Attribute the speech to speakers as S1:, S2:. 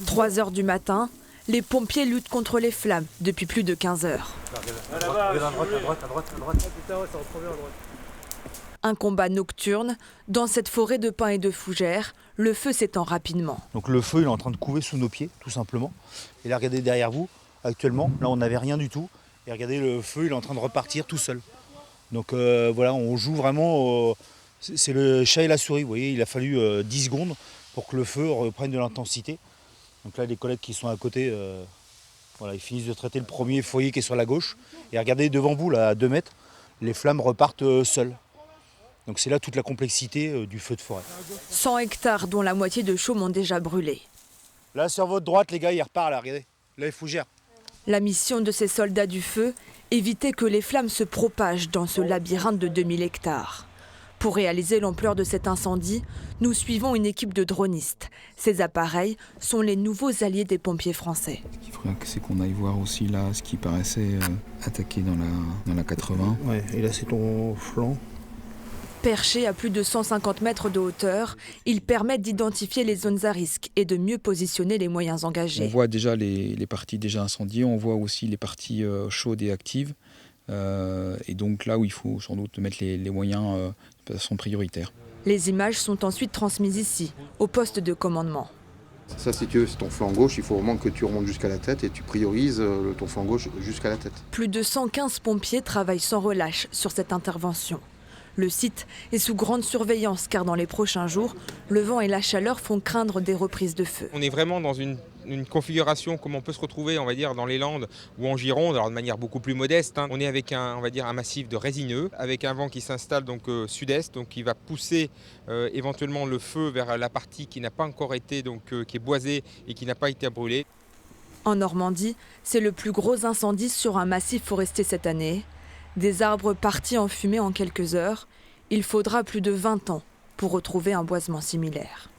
S1: 3 heures du matin, les pompiers luttent contre les flammes depuis plus de 15 heures. Un combat nocturne. Dans cette forêt de pins et de fougères, le feu s'étend rapidement.
S2: Donc le feu il est en train de couver sous nos pieds, tout simplement. Et là, regardez derrière vous, actuellement, là on n'avait rien du tout. Et regardez, le feu il est en train de repartir tout seul. Donc voilà, on joue vraiment, c'est le chat et la souris. Vous voyez, il a fallu 10 secondes pour que le feu reprenne de l'intensité. Donc là, les collègues qui sont à côté, voilà, ils finissent de traiter le premier foyer qui est sur la gauche. Et regardez devant vous, là, à 2 mètres, les flammes repartent seules. Donc c'est là toute la complexité du feu de forêt.
S1: 100 hectares dont la moitié de chaumes ont déjà brûlé.
S2: Là, sur votre droite, les gars, ils repartent, là, regardez. Là, il faut gérer.
S1: La mission de ces soldats du feu, éviter que les flammes se propagent dans ce labyrinthe de 2000 hectares. Pour réaliser l'ampleur de cet incendie, nous suivons une équipe de dronistes. Ces appareils sont les nouveaux alliés des pompiers français.
S3: Ce qu'il faudrait, c'est qu'on aille voir aussi là ce qui paraissait attaqué dans la 80.
S2: Ouais, et là, c'est ton flanc.
S1: Perchés à plus de 150 mètres de hauteur, ils permettent d'identifier les zones à risque et de mieux positionner les moyens engagés.
S3: On voit déjà les parties déjà incendiées, on voit aussi les parties chaudes et actives. Et donc là où il faut sans doute mettre les moyens de façon prioritaire.
S1: Les images sont ensuite transmises ici, au poste de commandement.
S4: Ça, si tu veux, c'est ton flanc gauche, il faut vraiment que tu remontes jusqu'à la tête et tu priorises ton flanc gauche jusqu'à la tête.
S1: Plus de 115 pompiers travaillent sans relâche sur cette intervention. Le site est sous grande surveillance car dans les prochains jours, le vent et la chaleur font craindre des reprises de feu.
S5: On est vraiment dans une configuration comme on peut se retrouver, on va dire, dans les Landes ou en Gironde, alors de manière beaucoup plus modeste. On est avec un massif de résineux, avec un vent qui s'installe donc sud-est, donc qui va pousser éventuellement le feu vers la partie qui n'a pas encore été, qui est boisée et qui n'a pas été brûlée.
S1: En Normandie, c'est le plus gros incendie sur un massif forestier cette année. Des arbres partis en fumée en quelques heures. Il faudra plus de 20 ans pour retrouver un boisement similaire.